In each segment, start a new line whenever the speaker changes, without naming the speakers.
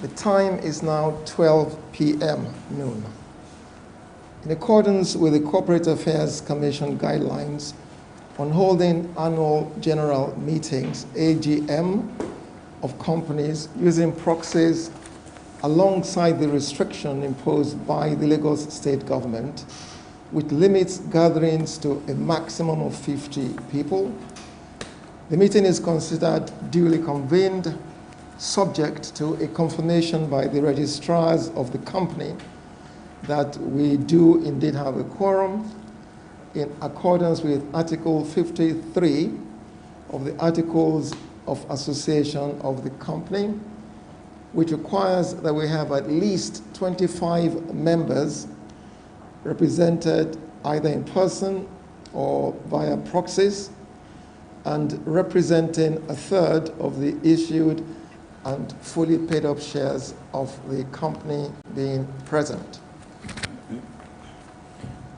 The time is now 12 p.m. noon. In accordance with the Corporate Affairs Commission guidelines on holding annual general meetings, AGM, of companies using proxies alongside the restriction imposed by the Lagos State government, which limits gatherings to a maximum of 50 people, the meeting is considered duly convened, subject to a confirmation by the registrars of the company that we do indeed have a quorum in accordance with Article 53 of the Articles of Association of the company, which requires that we have at least 25 members represented either in person or via proxies and representing a third of the issued and fully paid up shares of the company being present.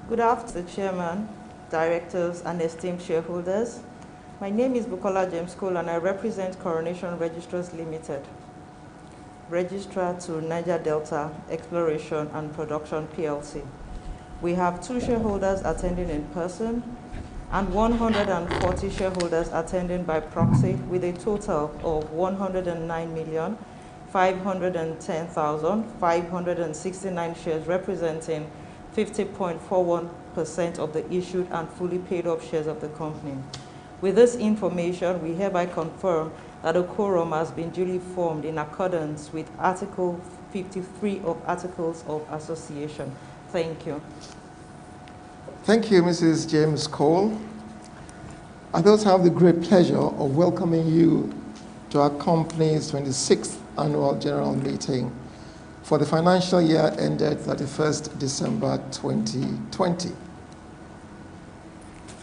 Good afternoon, Chairman, Directors, and esteemed shareholders. My name is Bukola James Cole, and I represent Coronation Registrars Limited, Registrar to Niger Delta Exploration and Production PLC. We have 2 shareholders attending in person and 140 shareholders attending by proxy, with a total of 109,510,569 shares, representing 50.41% of the issued and fully paid up shares of the company. With this information, we hereby confirm that a quorum has been duly formed in accordance with Article 53 of Articles of Association. Thank you.
Thank you, Mrs. James Cole. I thus have the great pleasure of welcoming you to our company's 26th annual general meeting for the financial year ended 31st December 2020.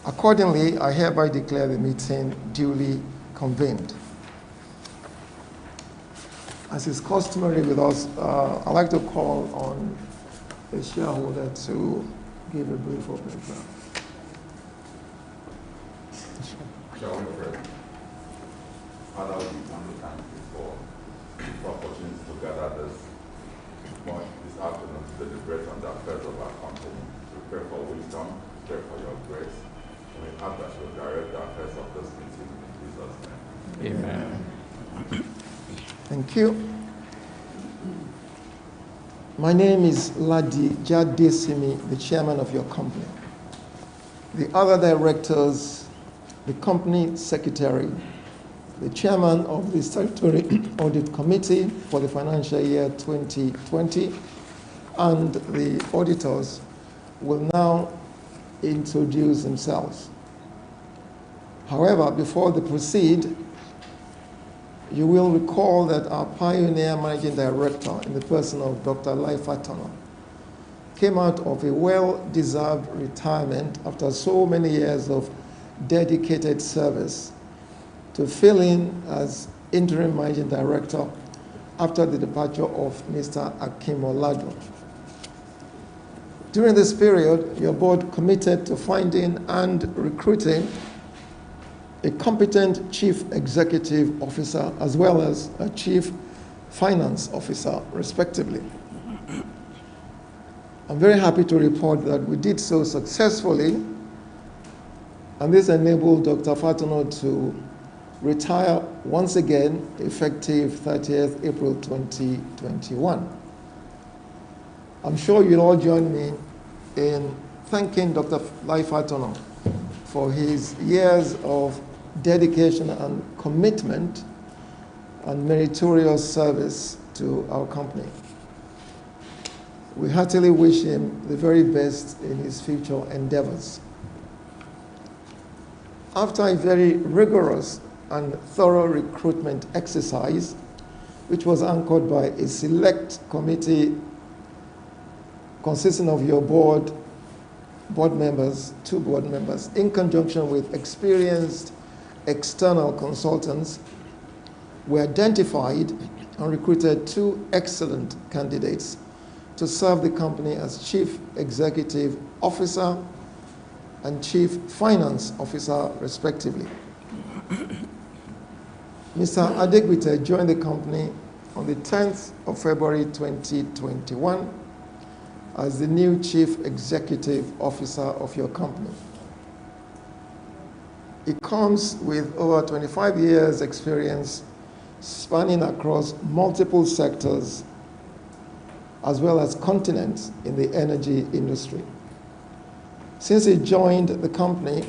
Accordingly, I hereby declare the meeting duly convened. As is customary with us, I'd like to call on a shareholder to give a brief opening prayer.
Shall we pray? Father, we want to thank you for the opportunity to gather this afternoon to deliberate on the affairs of our company. We pray for wisdom, we pray for your grace, and we ask that you will direct the affairs of this meeting in Jesus' name. Amen.
Thank you. My name is Ladi Jadesimi, the chairman of your company. The other directors, the company secretary, the chairman of the statutory audit committee for the financial year 2020, and the auditors will now introduce themselves. However, before they proceed, you will recall that our pioneer managing director, in the person of Dr. Laifatono, came out of a well-deserved retirement after so many years of dedicated service to fill in as interim managing director after the departure of Mr. Akim Olado. During this period, your board committed to finding and recruiting a competent chief executive officer as well as a chief finance officer, respectively. I'm very happy to report that we did so successfully, and this enabled Dr. Fatono to retire once again, effective 30th April 2021. I'm sure you'll all join me in thanking Dr. Laifatono for his years of dedication and commitment and meritorious service to our company. We heartily wish him the very best in his future endeavors. After a very rigorous and thorough recruitment exercise, which was anchored by a select committee consisting of your board members, 2 board members, in conjunction with experienced external consultants, we identified and recruited 2 excellent candidates to serve the company as Chief Executive Officer and Chief Finance Officer, respectively. Mr. Adegbite joined the company on the 10th of February 2021 as the new Chief Executive Officer of your company. It comes with over 25 years experience spanning across multiple sectors as well as continents in the energy industry. Since he joined the company,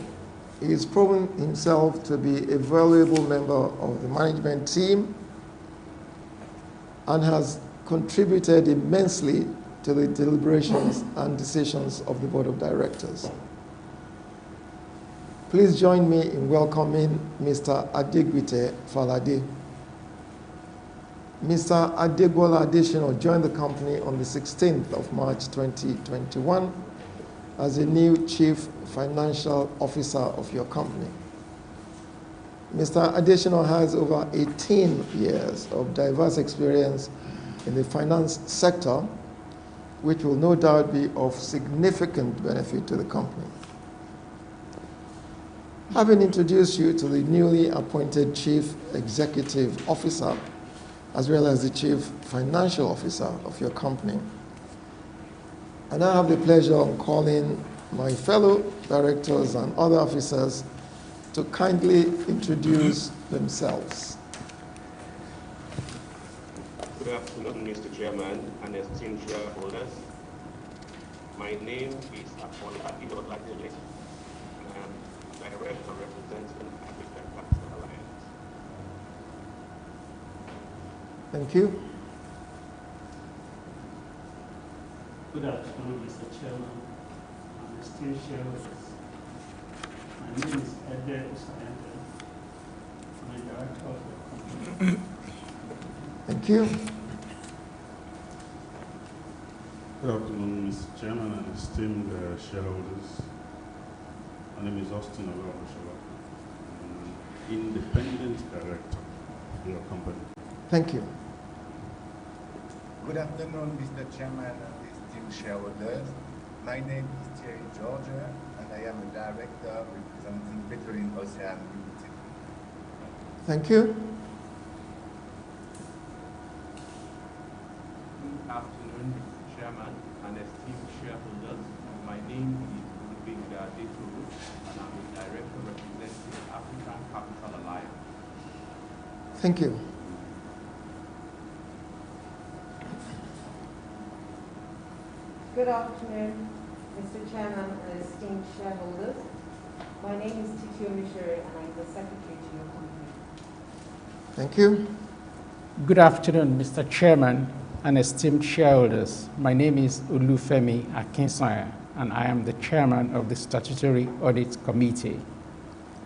he has proven himself to be a valuable member of the management team and has contributed immensely to the deliberations and decisions of the Board of Directors. Please join me in welcoming Mr. Adegbite Falade. Mr. Adegbola Adesina joined the company on the 16th of March 2021 as the new Chief Financial Officer of your company. Mr. Adesina has over 18 years of diverse experience in the finance sector, which will no doubt be of significant benefit to the company. Having introduced you to the newly appointed Chief Executive Officer, as well as the Chief Financial Officer of your company, I now have the pleasure of calling my fellow directors and other officers to kindly introduce themselves.
Good afternoon, Mr. Chairman and esteemed shareholders. My name is Adegbite Falade, and I am Director representing African Capital Alliance.
Thank you.
Good afternoon, Mr. Chairman and esteemed shareholders. My name is Ndep 26Th. I'm the Director of the company.
Thank you.
Good afternoon, Mr. Chairman and esteemed shareholders. My name is Austin Olawoshola. I'm an independent director of your company.
Thank you.
Good afternoon, Mr. Chairman and esteemed shareholders. My name is Thierry Georgia, and I am a director representing JIMI-OLUSEYE Limited.
Thank you.
Good afternoon, Mr. Chairman and esteemed shareholders. My name is ABEGUNDE, and I'm the Director representing African Capital Alliance.
Thank you.
Good afternoon, Mr. Chairman and esteemed shareholders. My name is TITI, and I'm the Secretary to your company.
Thank you.
Good afternoon, Mr. Chairman and esteemed shareholders. My name is OLUFEMI, and I am the Chairman of the Statutory Audit Committee.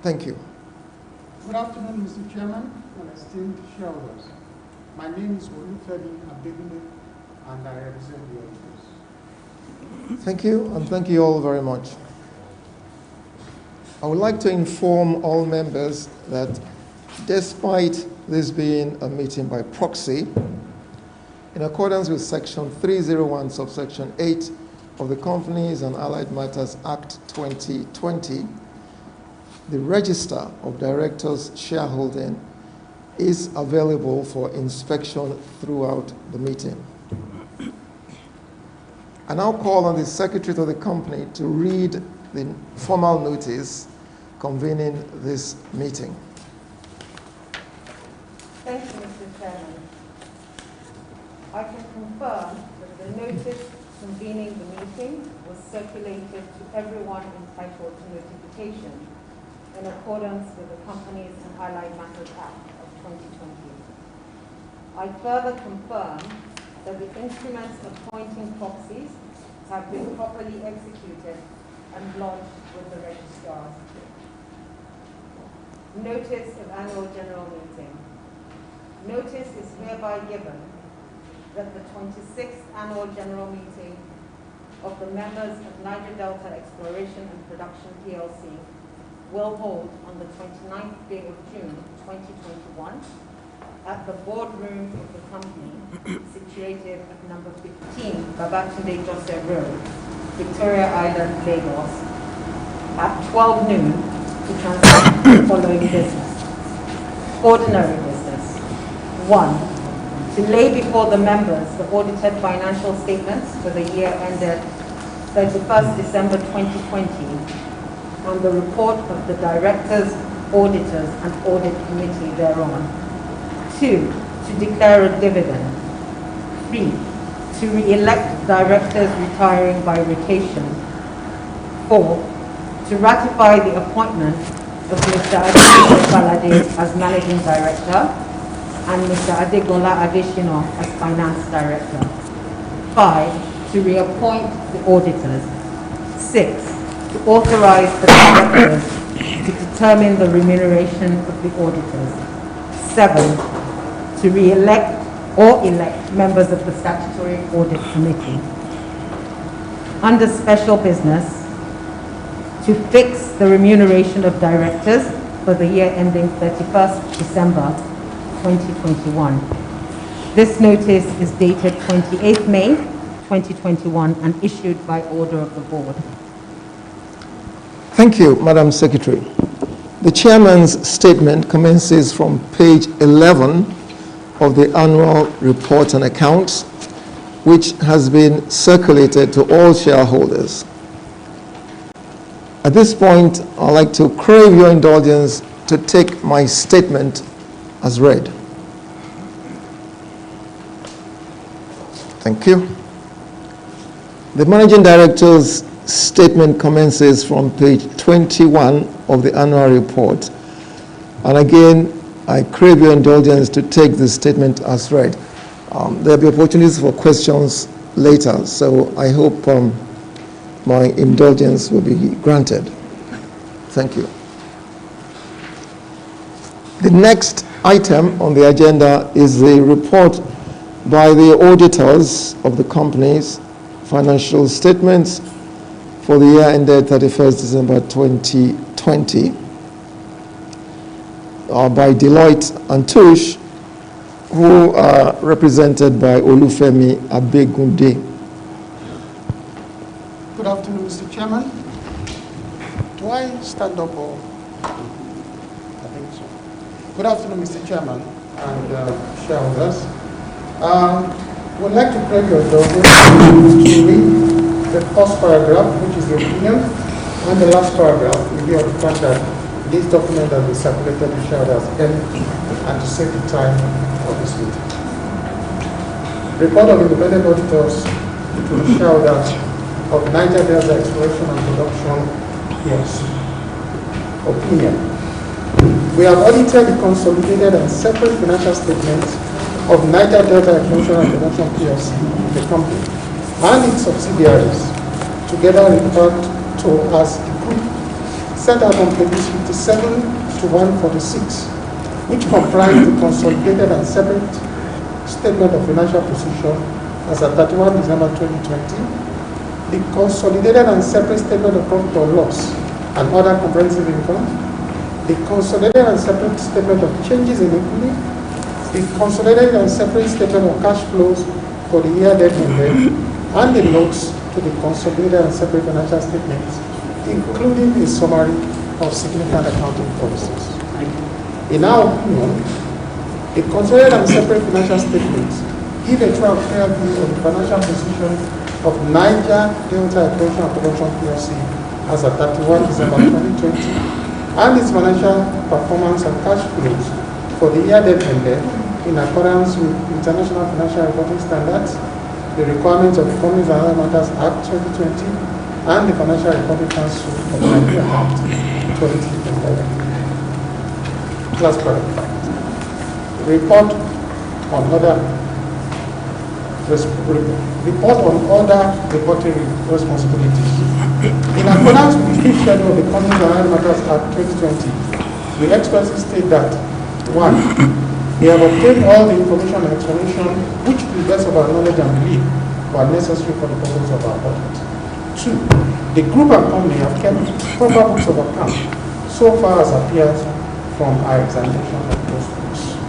Thank you.
Good afternoon, Mr. Chairman and esteemed shareholders. My name is OLUFEMI, and I represent the auditors.
Thank you, and thank you all very much. I would like to inform all members that despite this being a meeting by proxy, in accordance with Section 301, subsection 8 of the Companies and Allied Matters Act 2020, the Register of Directors' shareholding is available for inspection throughout the meeting. I now call on the Secretary of the company to read the formal notice convening this meeting.
Thank you, Mr. Chairman. I can confirm that the notice convening the meeting was circulated to everyone entitled to notification in accordance with the Companies and Allied Matters Act of 2020. I further confirm that the instruments appointing proxies have been properly executed and lodged with the registrars. Notice of Annual General Meeting. Notice is hereby given that the 26th Annual General Meeting of the members of Niger Delta Exploration and Production PLC will hold on the 29th day of June 2021 at the boardroom of the company situated at number 15 Babatunde Joseph Road, Victoria Island, Lagos, at 12 noon to transact the following business. Ordinary business. 1. to lay before the members the audited financial statements for the year ended 31st December 2020 and the report of the directors, auditors, and audit committee thereon. 2, to declare a dividend. 3, to re-elect directors retiring by rotation. 4, to ratify the appointment of Mr. Adegola Balade as Managing Director and Mr. Adegola Adeshino as Finance Director. 5, to reappoint the auditors. 6, to authorize the directors to determine the remuneration of the auditors. 7, to re-elect or elect members of the Statutory Audit Committee. Under special business, to fix the remuneration of directors for the year ending 31st December 2021. This notice is dated 28th May 2021 and issued by order of the board.
Thank you, Madam Secretary. The chairman's statement commences from page 11 of the annual report and accounts, which has been circulated to all shareholders. At this point, I'd like to crave your indulgence to take my statement as read. Thank you. The Managing Director's statement commences from page 21 of the annual report. And again, I crave your indulgence to take this statement as read. There'll be opportunities for questions later, so I hope my indulgence will be granted. Thank you. The next item on the agenda is the report by the auditors of the company's financial statements for the year ended 31st December 2020 by Deloitte and Touche, who are represented by OLUFEMI ABEGUNDE.
Good afternoon, Mr. Chairman. Do I stand up or? I think so. Good afternoon, Mr. Chairman and shareholders. We'd like to crave your indulgence to read the first paragraph, which is the opinion, and the last paragraph will be on the fact that this document has been circulated to shareholders early and to save the time of this meeting. Report of independent auditors to the shareholders of Niger Delta Exploration and Production PLC. Opinion. We have audited the consolidated and separate financial statements of Niger Delta Exploration and Production PLC, the company, and its subsidiaries, together referred to as the group, set out on pages 57 to 146, which comprise the consolidated and separate statement of financial position as at 31 December 2020, the consolidated and separate statement of profit or loss and other comprehensive income, the consolidated and separate statement of changes in equity, the consolidated and separate statement of cash flows for the year that ended, and the notes to the consolidated and separate financial statements, including a summary of significant accounting policies. In our opinion, the consolidated and separate financial statements give a true and fair view of the financial position of Niger Delta Exploration and Production PLC as at 31 December 2020, and its financial performance and cash flows for the year that ended in accordance with International Financial Reporting Standards, the requirements of the Companies and Other Matters Act 2020, and the Financial Reporting Council of Nigeria Act 2011. Last paragraph. Report on other reporting responsibilities. In accordance with the fifth schedule of the Companies and Other Matters Act 2020, we expressly state that 1. We have obtained all the information and explanation which, to the best of our knowledge and belief, were necessary for the purpose of our audit. 2. The group and company have kept proper books of account so far as appears from our examination of those books.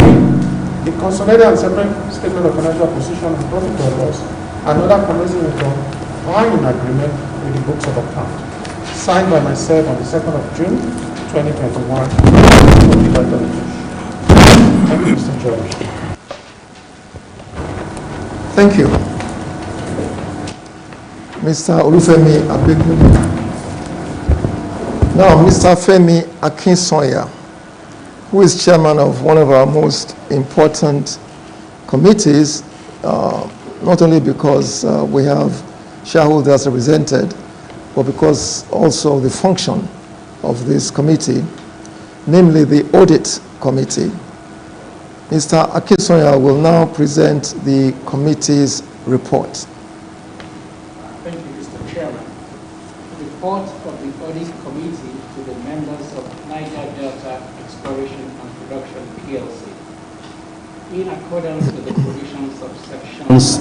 3. The consolidated and separate statement of financial position and profit or loss and other comprehensive income are in agreement with the books of account, signed by myself on the 2nd of June 2021. Thank you, Mr. George.
Thank you. Mr. OLUFEMI ABEGUNDE. Now, Mr. Femi Akinsoya, who is chairman of one of our most important committees, not only because we have shareholders represented, but because also the function of this committee, namely the Audit Committee. Mr. Akinsoya will now present the committee's report.
Thank you, Mr. Chairman. Report of the Audit Committee to the members of Niger Delta Exploration and Production PLC. In accordance with the provisions of sections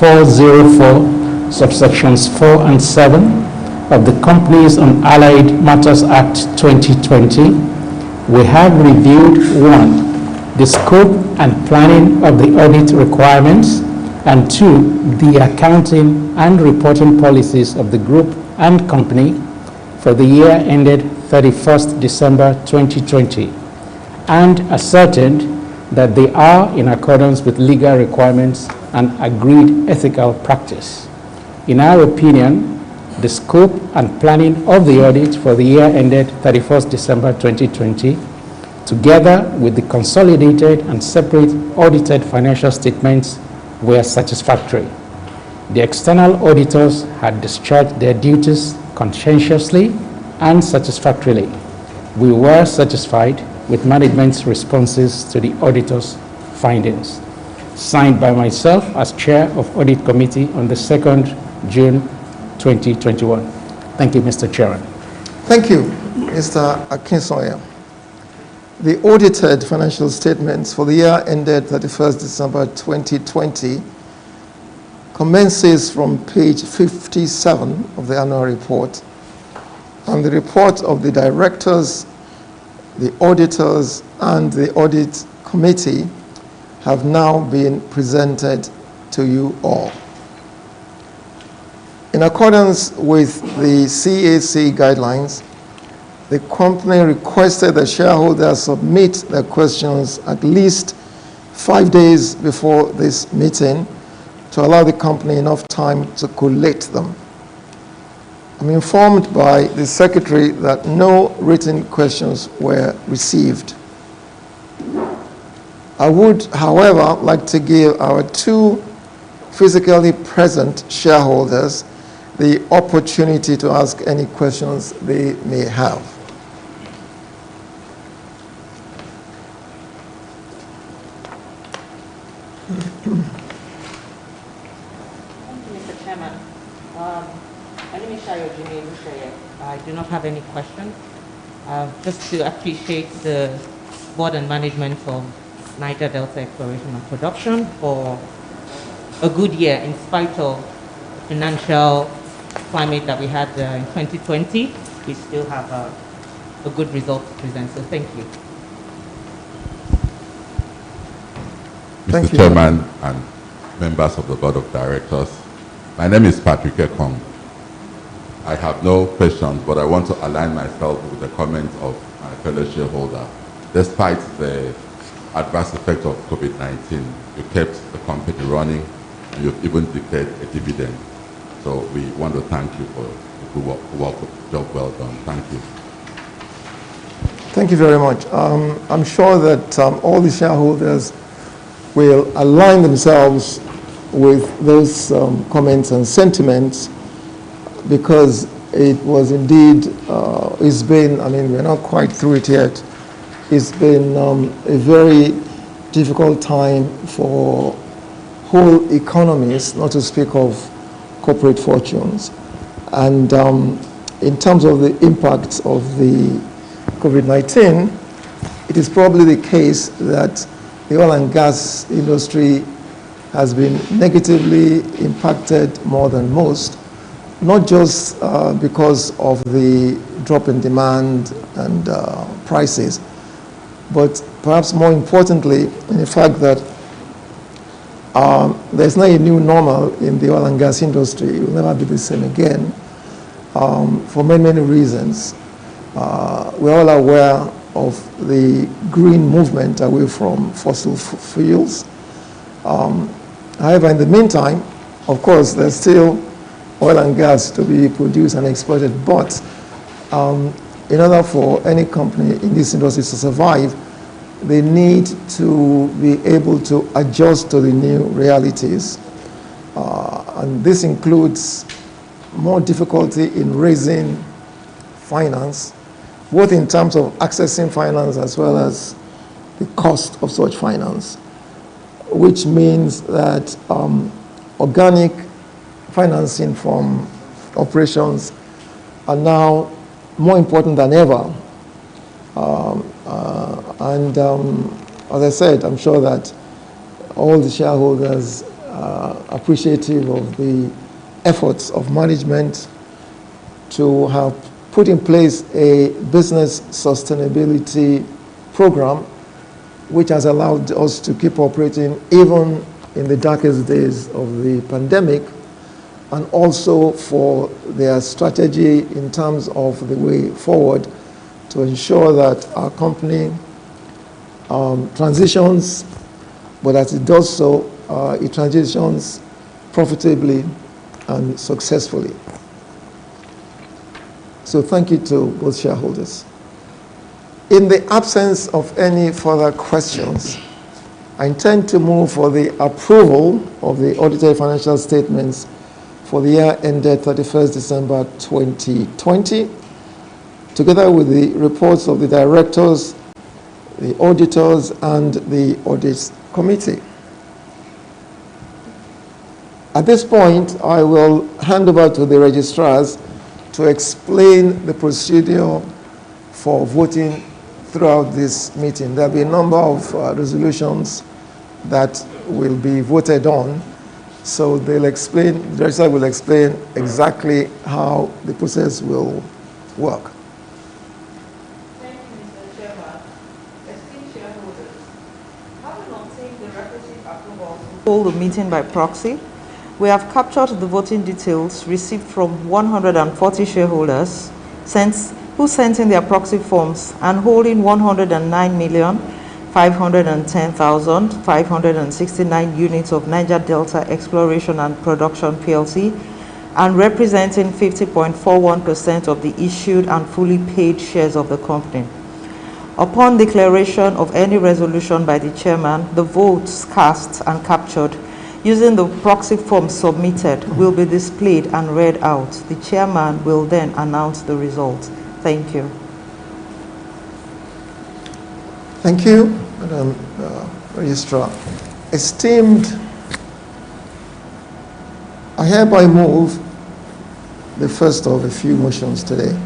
404, subsections 4 and 7 of the Companies on Allied Matters Act 2020, we have reviewed 1. The scope and planning of the audit requirements, and 2. The accounting and reporting policies of the group and company for the year ended 31st December 2020, and ascertained that they are in accordance with legal requirements and agreed ethical practice. In our opinion, the scope and planning of the audit for the year ended 31st December 2020, together with the consolidated and separate audited financial statements, were satisfactory. The external auditors had discharged their duties conscientiously and satisfactorily. We were satisfied with management's responses to the auditor's findings. Signed by myself as Chair of Audit Committee on the 2nd June 2021. Thank you, Mr. Chairman.
Thank you, Mr. Akinsoya. The audited financial statements for the year ended 31st December 2020 commences from page 57 of the annual report, and the report of the directors, the auditors, and the audit committee have now been presented to you all. In accordance with the CAC guidelines, the company requested the shareholders submit their questions at least 5 days before this meeting to allow the company enough time to collate them. I'm informed by the Secretary that no written questions were received. I would, however, like to give our 2 physically present shareholders the opportunity to ask any questions they may have.
Thank you, Mr. Chairman. My name is JIMI-OLUSEYE. I do not have any questions. Just to appreciate the board and management of Niger Delta Exploration and Production for a good year in spite of the financial climate that we had in 2020. We still have a good result to present, so thank you.
Mr. Chairman and members of the Board of Directors, my name is Patrick Ekong. I have no questions, but I want to align myself with the comments of my fellow shareholder. Despite the adverse effect of COVID-19, you kept the company running, and you've even declared a dividend. So we want to thank you for the work, job well done. Thank you.
Thank you very much. I'm sure that all the shareholders will align themselves with those comments and sentiments, because it was indeed, it's been, I mean, we're not quite through it yet. It's been a very difficult time for whole economies, not to speak of corporate fortunes. And in terms of the impact of the COVID-19, it is probably the case that the oil and gas industry has been negatively impacted more than most, not just because of the drop in demand and prices, but perhaps more importantly, in the fact that there's not a new normal in the oil and gas industry. It will never be the same again for many, many reasons. We're all aware of the green movement away from fossil fuels. However, in the meantime, of course, there's still oil and gas to be produced and exported, but in order for any company in this industry to survive, they need to be able to adjust to the new realities. And this includes more difficulty in raising finance, both in terms of accessing finance as well as the cost of such finance, which means that organic financing from operations are now more important than ever. As I said, I'm sure that all the shareholders are appreciative of the efforts of management to have put in place a business sustainability program which has allowed us to keep operating even in the darkest days of the pandemic, and also for their strategy in terms of the way forward to ensure that our company transitions, but as it does so, it transitions profitably and successfully. So thank you to both shareholders. In the absence of any further questions, I intend to move for the approval of the audited financial statements for the year ended 31st December 2020, together with the reports of the directors, the auditors, and the audit committee. At this point, I will hand over to the registrars to explain the procedure for voting throughout this meeting. There will be a number of resolutions that will be voted on. So they'll explain, the registrar will explain exactly how the process will work.
Thank you, Mr. Chairman. Esteemed shareholders, having obtained the requisite approval to hold the meeting by proxy, we have captured the voting details received from 140 shareholders who sent in their proxy forms and holding 109,510,569 units of Niger Delta Exploration and Production PLC, and representing 50.41% of the issued and fully paid shares of the company. Upon declaration of any resolution by the chairman, the votes cast and captured using the proxy form submitted will be displayed and read out. The chairman will then announce the result. Thank you.
Thank you, Madam Registrar. Esteemed, I hereby move the first of a few motions today,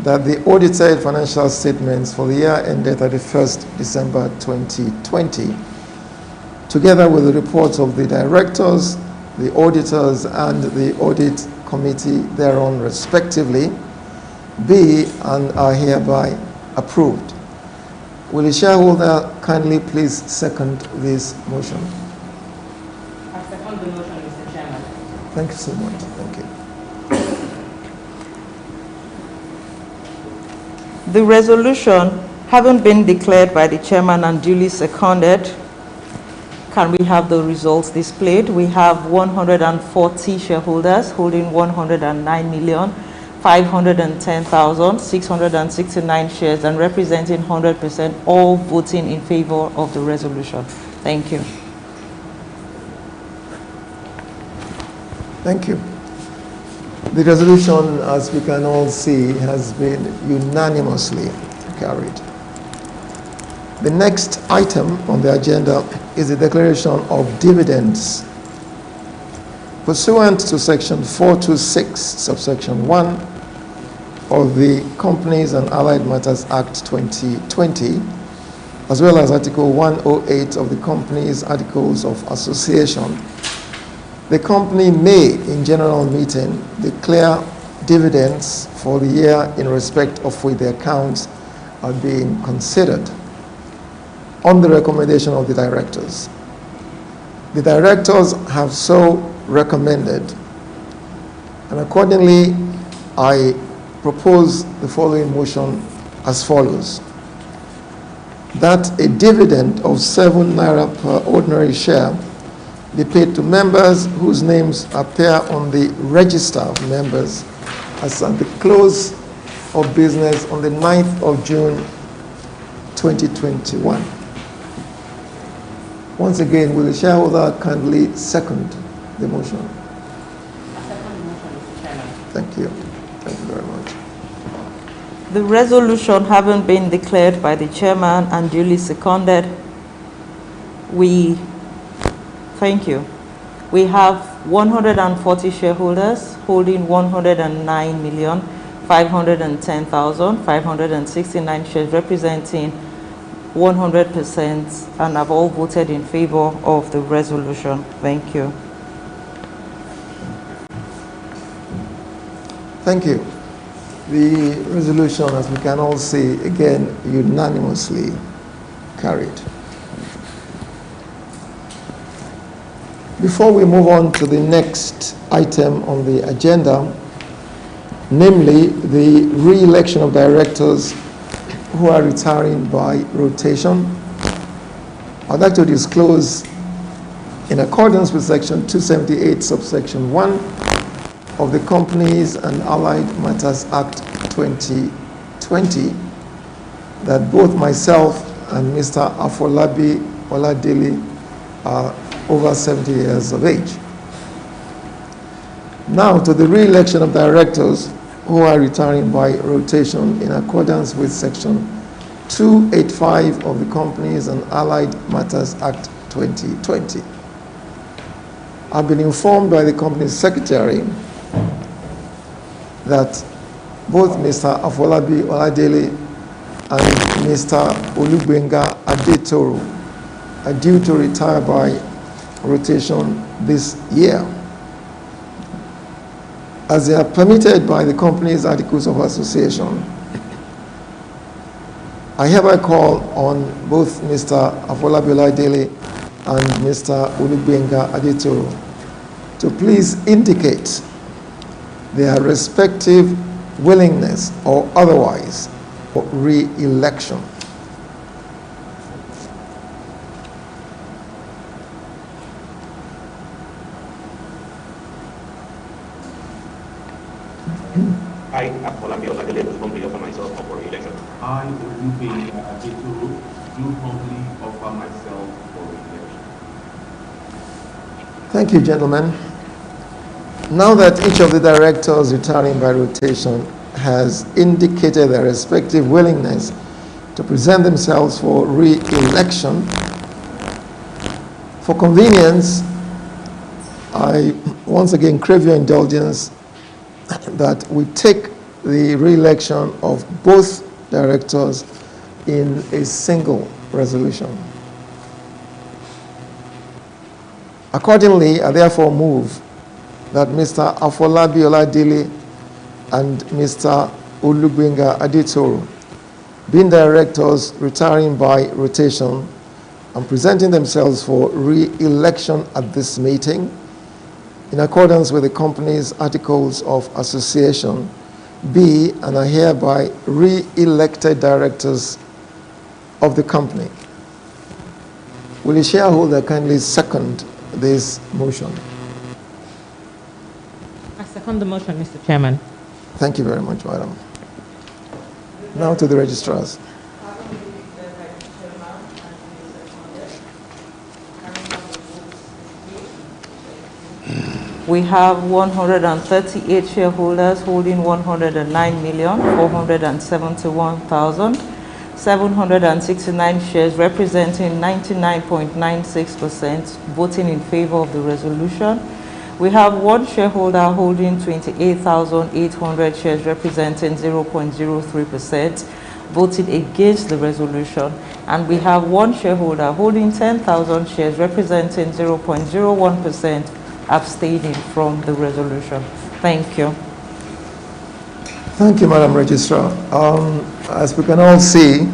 that the audited financial statements for the year ended 31st December 2020, together with the reports of the directors, the auditors, and the audit committee thereon respectively, be and are hereby approved. Will the shareholder kindly please second this motion?
I second the motion, Mr. Chairman.
Thank you so much. Thank you.
The resolution, having been declared by the chairman and duly seconded, can we have the results displayed? We have 140 shareholders holding 109,510,669 shares and representing 100%, all voting in favor of the resolution. Thank you.
Thank you. The resolution, as we can all see, has been unanimously carried. The next item on the agenda is the declaration of dividends. Pursuant to Section 426, subsection 1 of the Companies and Allied Matters Act 2020, as well as Article 108 of the Company's Articles of Association, the company may, in general meeting, declare dividends for the year in respect of which the accounts are being considered, on the recommendation of the directors. The directors have so recommended, and accordingly, I propose the following motion as follows: that a dividend of 7 naira per ordinary share be paid to members whose names appear on the register of members as at the close of business on the 9th of June 2021. Once again, will the shareholder kindly second the motion?
I second the motion, Mr. Chairman.
Thank you. Thank you very much.
The resolution having been declared by the chairman and duly seconded, thank you. We have 140 shareholders holding 109,510,569 shares, representing 100%, and have all voted in favor of the resolution. Thank you.
Thank you. The resolution, as we can all see, again, unanimously carried. Before we move on to the next item on the agenda, namely the re-election of directors who are retiring by rotation, I'd like to disclose, in accordance with Section 278, subsection 1 of the Companies and Allied Matters Act 2020, that both myself and Mr. Afolabi Oladele are over 70 years of age. Now to the re-election of directors who are retiring by rotation in accordance with Section 285 of the Companies and Allied Matters Act 2020. I've been informed by the company's secretary that both Mr. Afolabi Oladele and Mr. Olubenga Adetoro are due to retire by rotation this year. As they are permitted by the company's Articles of Association, I hereby call on both Mr. Afolabi Oladele and Mr. Olubenga Adetoro to please indicate their respective willingness or otherwise for re-election.
I, Afolabi Oladele, do humbly offer myself for re-election.
I, Olubenga Adetoro, do humbly offer myself for re-election.
Thank you, gentlemen. Now that each of the directors retiring by rotation has indicated their respective willingness to present themselves for re-election, for convenience, I once again crave your indulgence that we take the re-election of both directors in a single resolution. Accordingly, I therefore move that Mr. Afolabi Oladele and Mr. Olubenga Adetoro, being directors retiring by rotation and presenting themselves for re-election at this meeting, in accordance with the company's Articles of Association, be and are hereby re-elected directors of the company. Will the shareholder kindly second this motion?
I second the motion, Mr. Chairman.
Thank you very much, madam. Now to the registrars.
We have 138 shareholders holding 109,471,769 shares, representing 99.96%, voting in favor of the resolution. We have one shareholder holding 28,800 shares, representing 0.03%, voted against the resolution. And we have one shareholder holding 10,000 shares, representing 0.01%, abstaining from the resolution. Thank you.
Thank you, Madam Registrar. As we can all see,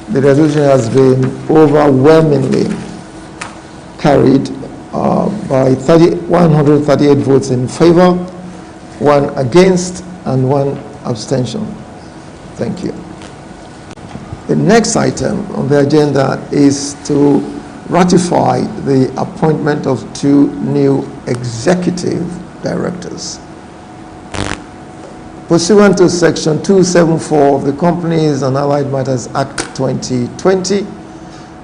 the resolution has been overwhelmingly carried by 138 votes in favor, 1 against, and 1 abstention. Thank you. The next item on the agenda is to ratify the appointment of 2 new executive directors. Pursuant to Section 274 of the Companies and Allied Matters Act 2020,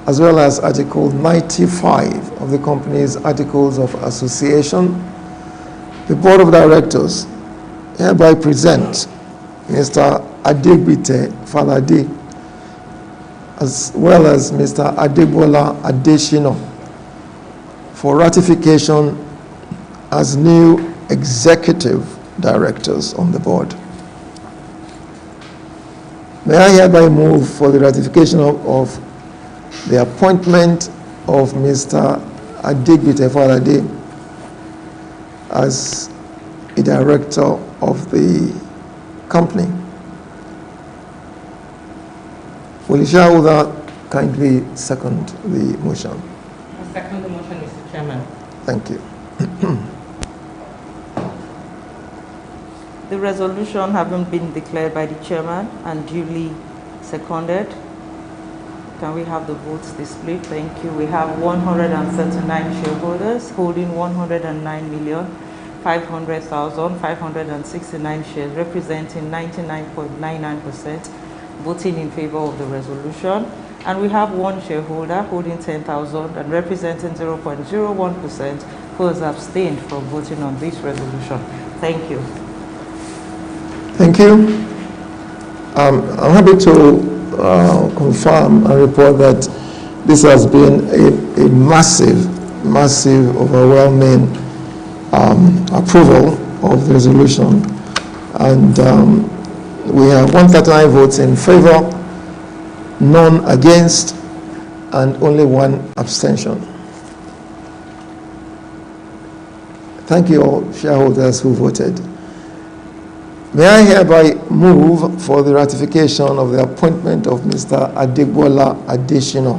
as well as Article 95 of the Company's Articles of Association, the Board of Directors hereby present Mr. Adegbite Falade, as well as Mr. Adebola Adeshino, for ratification as new executive directors on the board. May I hereby move for the ratification of the appointment of Mr. Adegbite Falade as a director of the company. Will the shareholder kindly second the motion?
I second the motion, Mr. Chairman.
Thank you.
The resolution having been declared by the chairman and duly seconded, can we have the votes displayed? Thank you. We have 139 shareholders holding 109,500,569 shares, representing 99.99%, voting in favor of the resolution. And we have 1 shareholder holding 10,000 and representing 0.01%, who has abstained from voting on this resolution. Thank you.
Thank you. I'm happy to confirm and report that this has been a massive, overwhelming approval of the resolution. And we have 139 votes in favor, none against, and only 1 abstention. Thank you all shareholders who voted. May I hereby move for the ratification of the appointment of Mr. Adebola Adeshino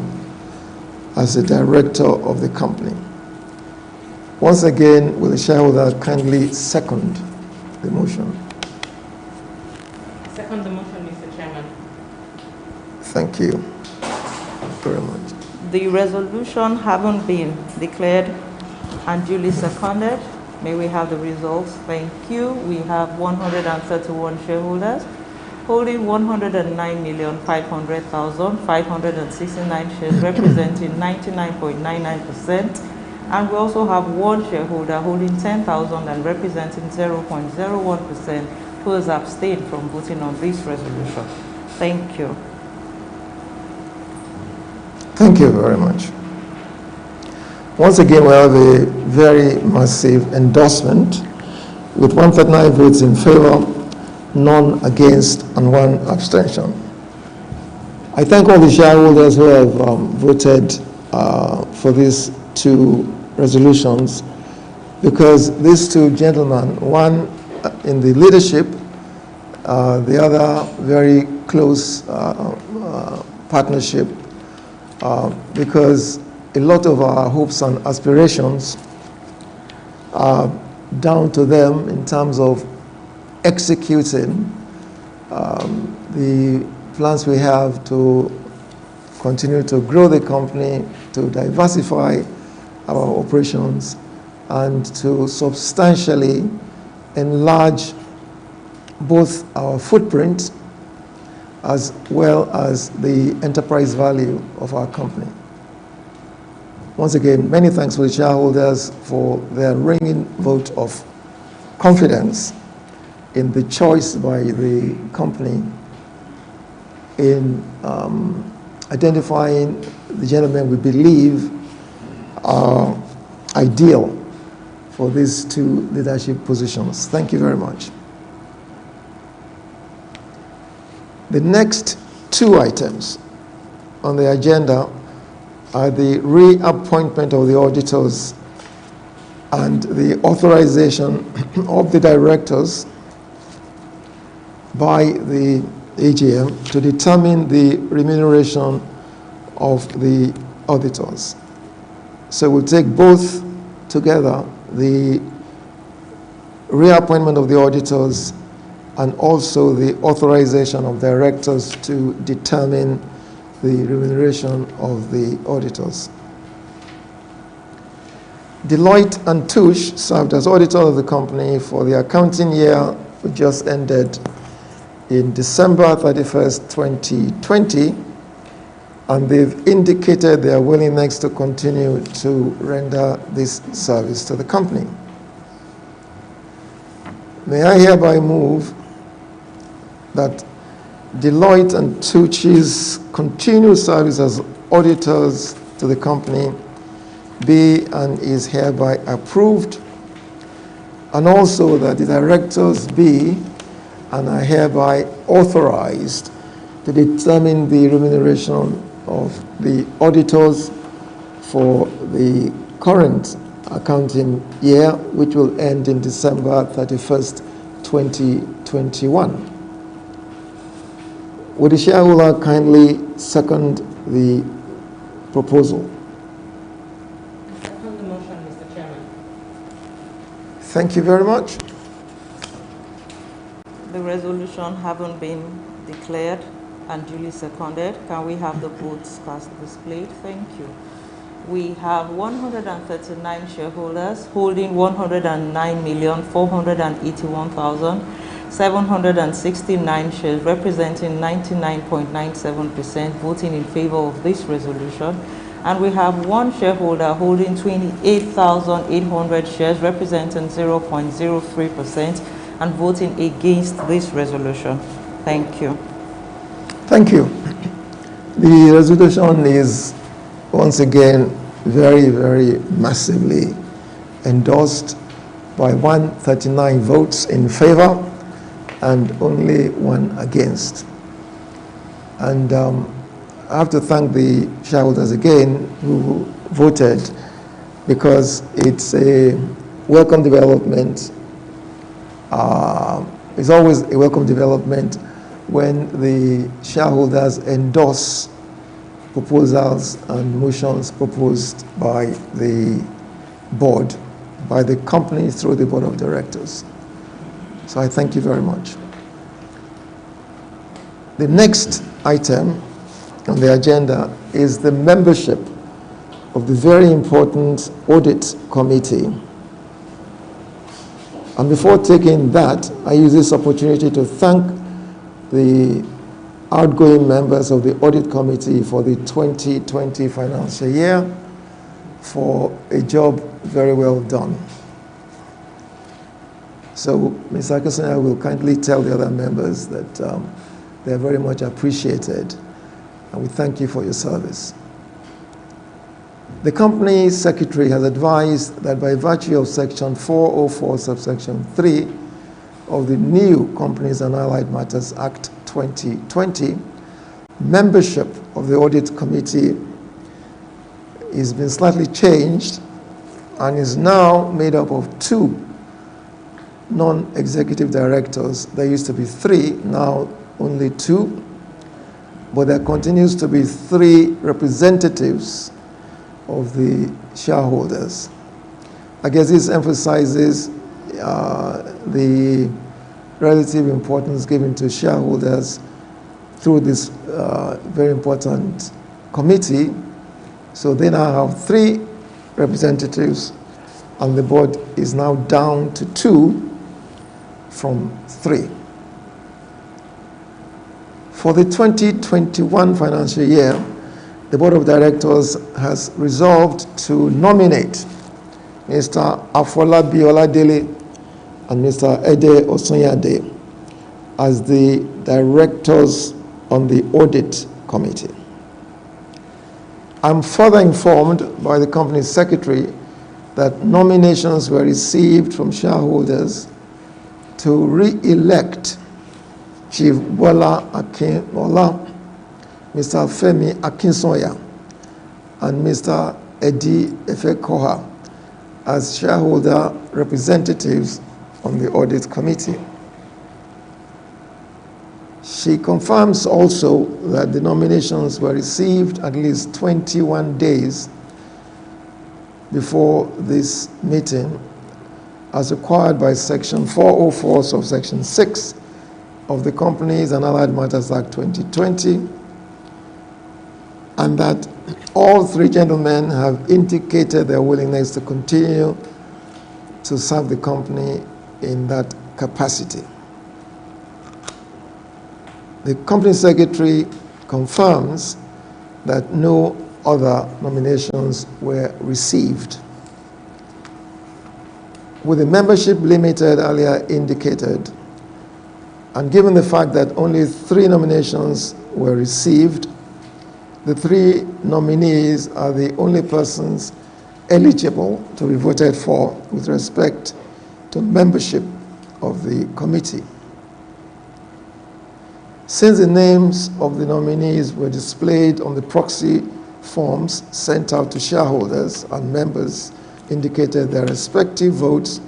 as the director of the company. Once again, will the shareholder kindly second the motion?
I second the motion, Mr. Chairman.
Thank you very much.
The resolution having been declared and duly seconded, may we have the results? Thank you. We have 131 shareholders holding 109,500,569 shares, representing 99.99%. And we also have 1 shareholder holding 10,000 and representing 0.01%, who has abstained from voting on this resolution. Thank you.
Thank you very much. Once again, we have a very massive endorsement with 139 votes in favor, none against, and 1 abstention. I thank all the shareholders who have voted for these 2 resolutions, because these 2 gentlemen, one in the leadership, the other very close partnership, because a lot of our hopes and aspirations are down to them in terms of executing the plans we have to continue to grow the company, to diversify our operations, and to substantially enlarge both our footprint as well as the enterprise value of our company. Once again, many thanks to the shareholders for their ringing vote of confidence in the choice by the company in identifying the gentlemen we believe are ideal for these 2 leadership positions. Thank you very much. The next 2 items on the agenda are the reappointment of the auditors and the authorization of the directors by the AGM to determine the remuneration of the auditors. So we'll take both together, the reappointment of the auditors and also the authorization of directors to determine the remuneration of the auditors. Deloitte and Touche served as auditor of the company for the accounting year which just ended in December 31st, 2020, and they've indicated their willingness to continue to render this service to the company. May I hereby move that Deloitte and Touche's continued service as auditors to the company be and is hereby approved, and also that the directors be and are hereby authorized to determine the remuneration of the auditors for the current accounting year, which will end in December 31st, 2021. Would the shareholder kindly second the proposal?
I second the motion, Mr. Chairman.
Thank you very much.
The resolution having been declared and duly seconded, can we have the votes cast displayed? Thank you. We have 139 shareholders holding 109,481,769 shares, representing 99.97% voting in favor of this resolution. And we have one shareholder holding 28,800 shares, representing 0.03%, and voting against this resolution. Thank you.
Thank you. The resolution is once again very, very massively endorsed by 139 votes in favor and only one against. And I have to thank the shareholders again who voted, because it's a welcome development. It's always a welcome development when the shareholders endorse proposals and motions proposed by the board, by the company through the board of directors. So I thank you very much. The next item on the agenda is the membership of the very important audit committee. And before taking that, I use this opportunity to thank the outgoing members of the audit committee for the 2020 financial year for a job very well done. So Ms. Akosanya will kindly tell the other members that they are very much appreciated, and we thank you for your service. The company secretary has advised that by virtue of section 404 subsection 3 of the new Companies and Allied Matters Act 2020, membership of the audit committee has been slightly changed and is now made up of 2 non-executive directors. There used to be 3, now only 2, but there continues to be 3 representatives of the shareholders. I guess this emphasizes the relative importance given to shareholders through this very important committee. So they now have 3 representatives, and the board is now down to 2 from 3. For the 2021 financial year, the board of directors has resolved to nominate Mr. Afolabi Oladele and Mr. Ede Osonyade as the directors on the audit committee. I'm further informed by the company secretary that nominations were received from shareholders to re-elect Chief Bola Akinmola, Mr. Femi Akinsoya, and Mr. Eddie Efekoha as shareholder representatives on the audit committee. She confirms also that the nominations were received at least 21 days before this meeting, as required by section 404 subsection 6 of the Companies and Allied Matters Act 2020, and that All three gentlemen have indicated their willingness to continue to serve the company in that capacity. The company secretary confirms that no other nominations were received. With the membership limited earlier indicated, and given the fact that only 3 nominations were received, the 3 nominees are the only persons eligible to be voted for with respect to membership of the committee. Since the names of the nominees were displayed on the proxy forms sent out to shareholders and members indicated their respective votes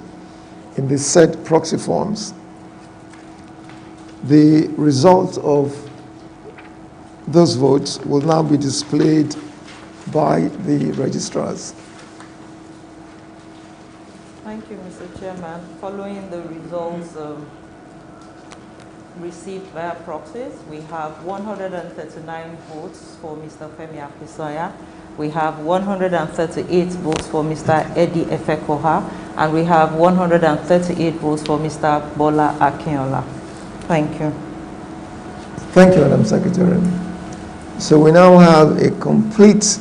in the said proxy forms, the result of those votes will now be displayed by the registrars.
Thank you, Mr. Chairman. Following the results received via proxies, we have 139 votes for Mr. Femi Akpisoya. We have 138 votes for Mr. Eddie Efekoha, and we have 138 votes for Mr. Bola Akinola. Thank you.
Thank you, Madam Secretary. So we now have a complete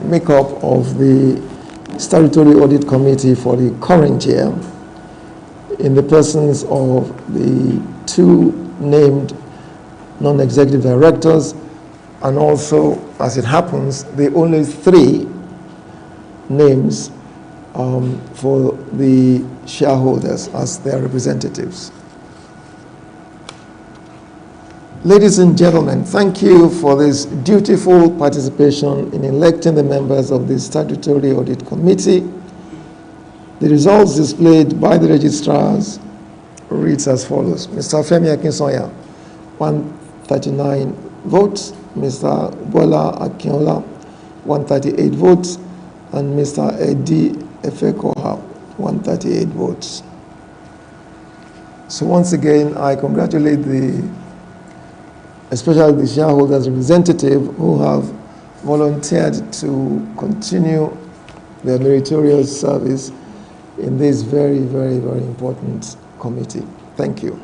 makeup of the Statutory Audit Committee for the current year in the persons of the 2 named non-executive directors, and also, as it happens, the only 3 names for the shareholders as their representatives. Ladies and gentlemen, thank you for this dutiful participation in electing the members of the Statutory Audit Committee. The results displayed by the registrars reads as follows. Mr. Femi Akpisoya, 139 votes. Mr. Bola Akinola, 138 votes. And Mr. Eddie Efekoha, 138 votes. So once again, I congratulate especially the shareholders representative who have volunteered to continue their meritorious service in this very, very, very important committee. Thank you.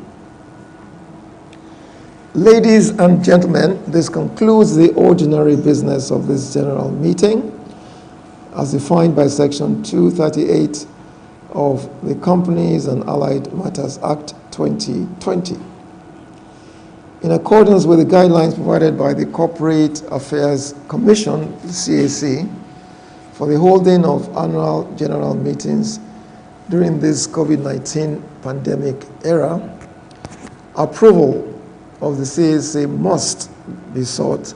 Ladies and gentlemen, this concludes the ordinary business of this general meeting as defined by Section 238 of the Companies and Allied Matters Act 2020. In accordance with the guidelines provided by the Corporate Affairs Commission, the CAC, for the holding of annual general meetings during this COVID-19 pandemic era, approval of the CAC must be sought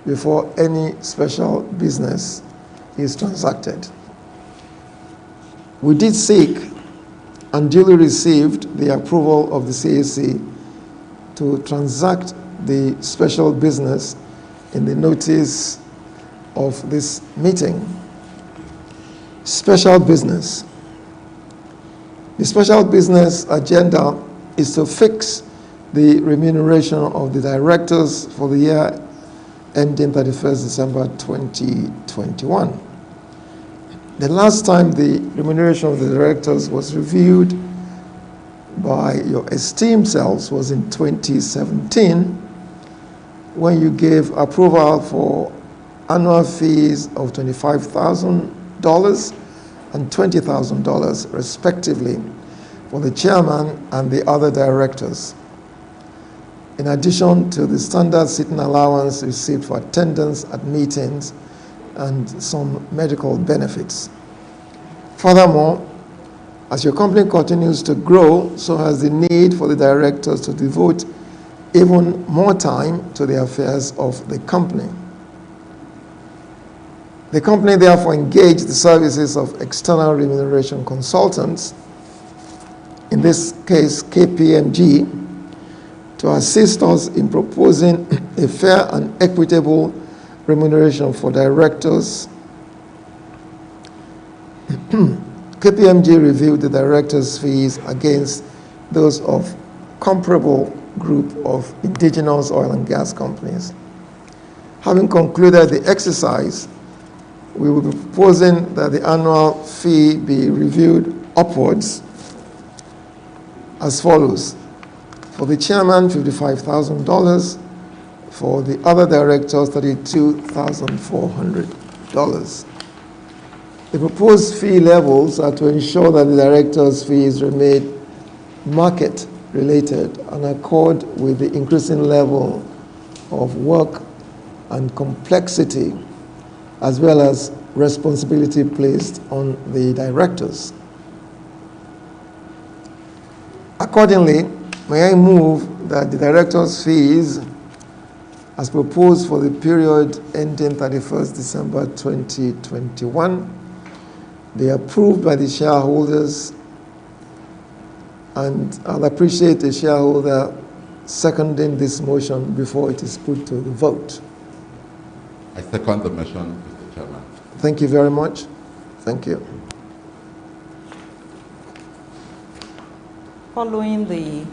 before any special business is transacted. We did seek and duly received the approval of the CAC to transact the special business in the notice of this meeting. Special business. The special business agenda is to fix the remuneration of the directors for the year ending 31st December 2021. The last time the remuneration of the directors was reviewed by your esteemed selves was in 2017, when you gave approval for annual fees of $25,000 and $20,000 respectively for the chairman and the other directors, in addition to the standard sitting allowance received for attendance at meetings and some medical benefits. Furthermore, as your company continues to grow, so has the need for the directors to devote even more time to the affairs of the company. The company therefore engaged the services of external remuneration consultants, in this case KPMG, to assist us in proposing a fair and equitable remuneration for directors. KPMG reviewed the directors' fees against those of comparable group of indigenous oil and gas companies. Having concluded the exercise, we will be proposing that the annual fee be reviewed upwards as follows. For the chairman, $55,000. For the other directors, $32,400. The proposed fee levels are to ensure that the directors' fees remain market-related and accord with the increasing level of work and complexity, as well as responsibility placed on the directors. Accordingly, may I move that the directors' fees, as proposed for the period ending 31st December 2021, be approved by the shareholders, and I'll appreciate the shareholder seconding this motion before it is put to the vote.
I second the motion, Mr. Chairman.
Thank you very much. Thank you.
Following the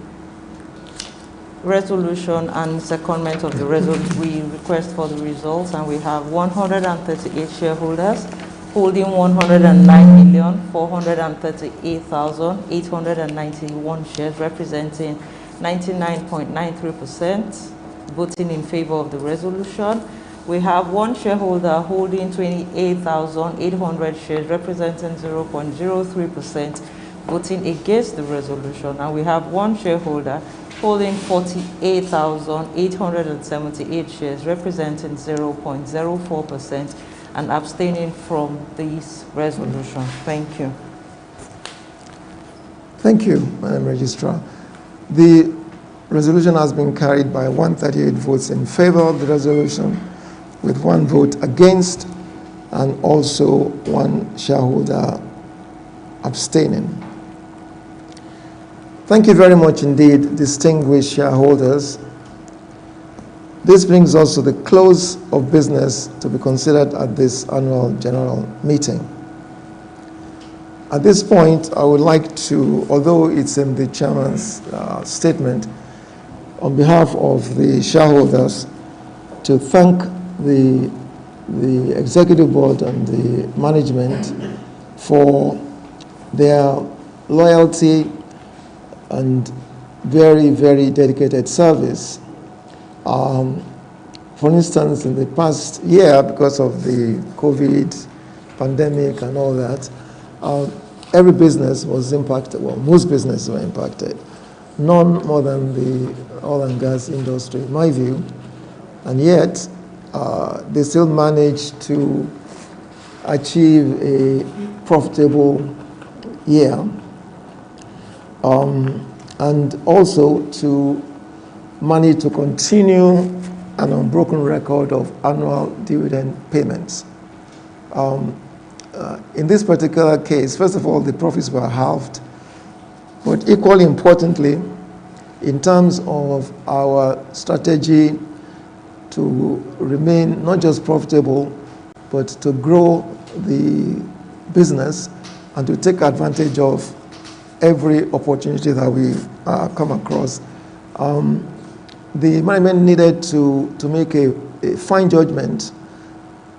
resolution and secondment of the resolution, we request for the results, and we have 138 shareholders holding 109,438,891 shares, representing 99.93%, voting in favor of the resolution. We have one shareholder holding 28,800 shares, representing 0.03%, voting against the resolution. And we have one shareholder holding 48,878 shares, representing 0.04%, and abstaining from this resolution. Thank you.
Thank you, Madam Registrar. The resolution has been carried by 138 votes in favor of the resolution, with 1 vote against, and also 1 shareholder abstaining. Thank you very much indeed, distinguished shareholders. This brings us to the close of business to be considered at this annual general meeting. At this point, I would like to, although it's in the chairman's statement, on behalf of the shareholders, to thank the executive board and the management for their loyalty and very, very dedicated service. For instance, in the past year, because of the COVID pandemic and all that, every business was impacted. Well, most businesses were impacted. None more than the oil and gas industry, in my view. And yet, they still managed to achieve a profitable year, and also to manage to continue an unbroken record of annual dividend payments. In this particular case, first of all, the profits were halved, but equally importantly, in terms of our strategy to remain not just profitable, but to grow the business and to take advantage of every opportunity that we come across. The management needed to make a fine judgment.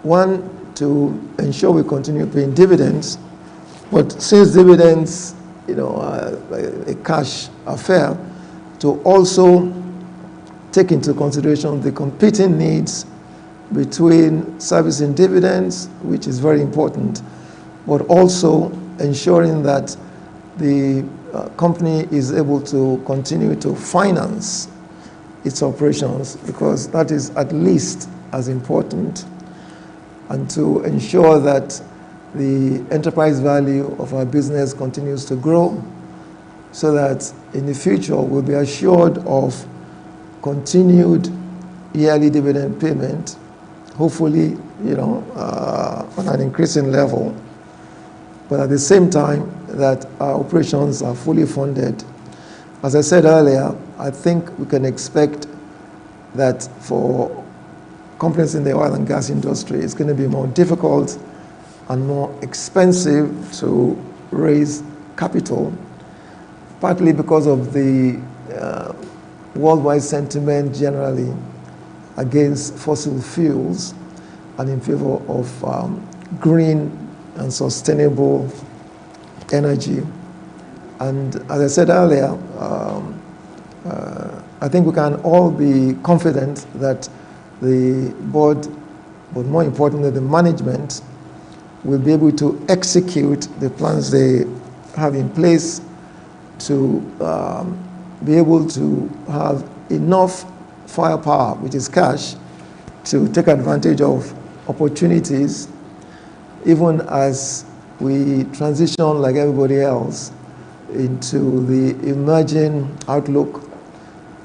One, to ensure we continue paying dividends, but since dividends, are a cash affair, to also take into consideration the competing needs between servicing dividends, which is very important, but also ensuring that the company is able to continue to finance its operations, because that is at least as important, and to ensure that the enterprise value of our business continues to grow, so that in the future we'll be assured of continued yearly dividend payment, hopefully, on an increasing level, but at the same time that our operations are fully funded. As I said earlier, I think we can expect that for companies in the oil and gas industry, it's going to be more difficult and more expensive to raise capital, partly because of the worldwide sentiment generally against fossil fuels and in favor of green and sustainable energy. And as I said earlier, I think we can all be confident that the board, but more importantly, the management, will be able to execute the plans they have in place to be able to have enough firepower, which is cash, to take advantage of opportunities, even as we transition, like everybody else, into the emerging outlook.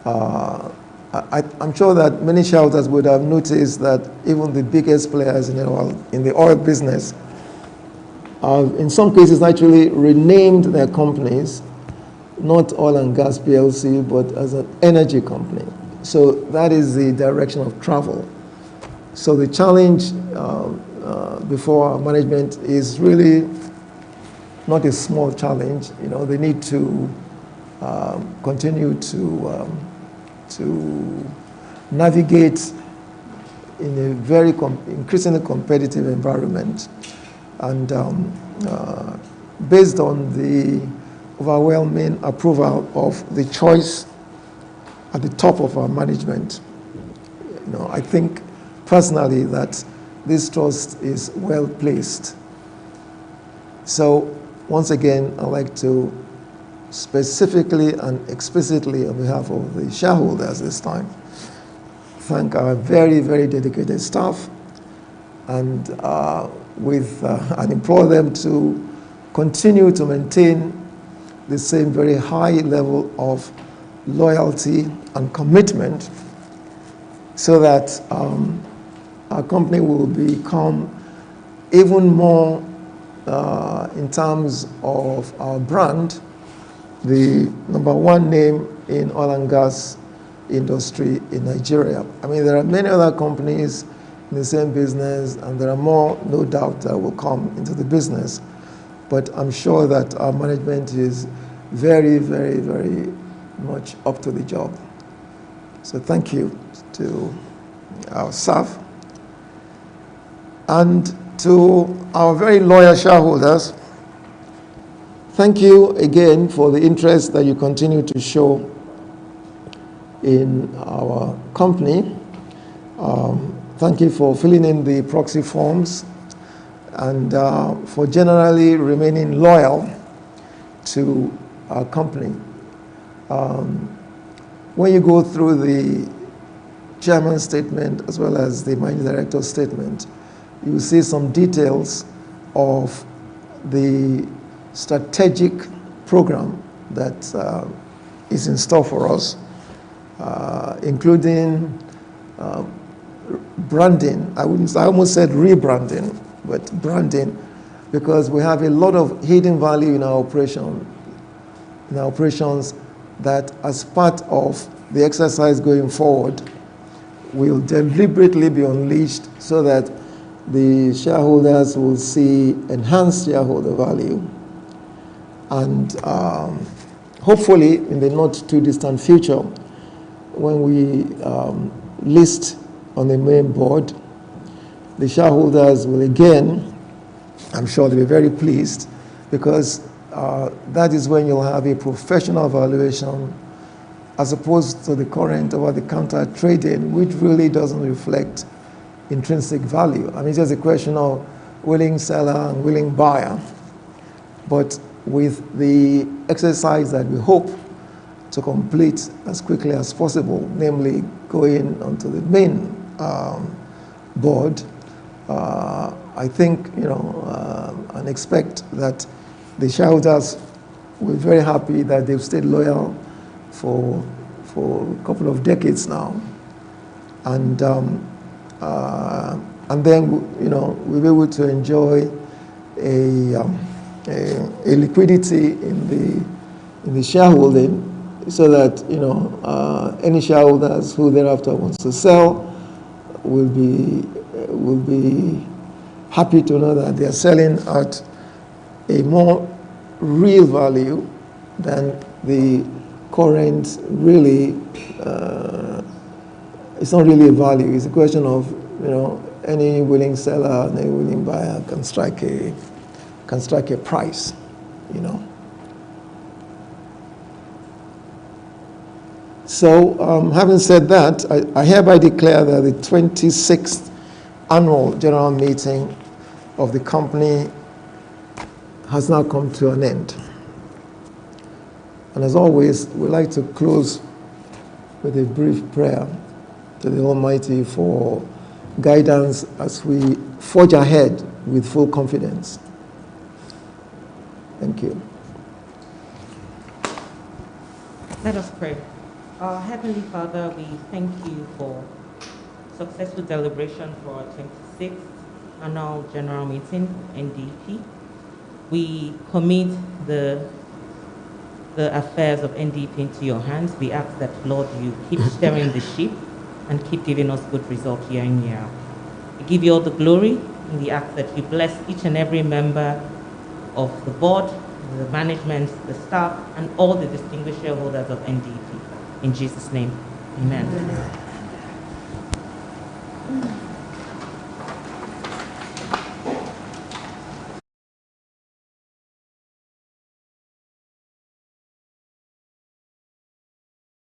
I'm sure that many shareholders would have noticed that even the biggest players in the oil business have, in some cases, actually renamed their companies, not Oil and Gas PLC, but as an energy company. So that is the direction of travel. So the challenge before our management is really not a small challenge. You know, they need to continue to navigate in a very increasingly competitive environment, and based on the overwhelming approval of the choice at the top of our management, you know, I think personally that this trust is well placed. So once again, I'd like to specifically and explicitly on behalf of the shareholders this time thank our very, very dedicated staff, and and implore them to continue to maintain the same very high level of loyalty and commitment, so that our company will become even more, in terms of our brand, the #1 name in oil and gas industry in Nigeria. I mean, there are many other companies in the same business, and there are more, no doubt, that will come into the business. But I'm sure that our management is very, very, very much up to the job. So thank you to our staff. And to our very loyal shareholders, thank you again for the interest that you continue to show in our company. Thank you for filling in the proxy forms, and for generally remaining loyal to our company. When you go through the chairman's statement as well as the managing director's statement, you will see some details of the strategic program that is in store for us, including branding. I almost said rebranding, but branding, because we have a lot of hidden value in our operations that, as part of the exercise going forward, will deliberately be unleashed so that the shareholders will see enhanced shareholder value. And hopefully, in the not too distant future, when we list on the main board, the shareholders will again, I'm sure they'll be very pleased, because that is when you'll have a professional valuation as opposed to the current over-the-counter trading, which really doesn't reflect intrinsic value. I mean, it's just a question of willing seller and willing buyer. But with the exercise that we hope to complete as quickly as possible, namely going onto the main board, I think, and expect that the shareholders will be very happy that they've stayed loyal for a couple of decades now, and then we'll be able to enjoy a liquidity in the shareholding, so that any shareholders who thereafter wants to sell will be happy to know that they are selling at a more real value than the current really it's not really a value. It's a question of, you know, any willing seller and any willing buyer can strike a price, you know. So, having said that, I hereby declare that the 26th annual general meeting of the company has now come to an end. And as always, we'd like to close with a brief prayer to the Almighty for guidance as we forge ahead with full confidence. Thank you.
Let us pray. Our Heavenly Father, we thank you for successful deliberation for our 26th annual general meeting, NDP. We commit the affairs of NDP into your hands. We ask that, Lord, you keep steering the ship and keep giving us good results year in, year out. We give you all the glory, and we ask that you bless each and every member of the board, the management, the staff, and all the distinguished shareholders of NDP. In Jesus' name, amen.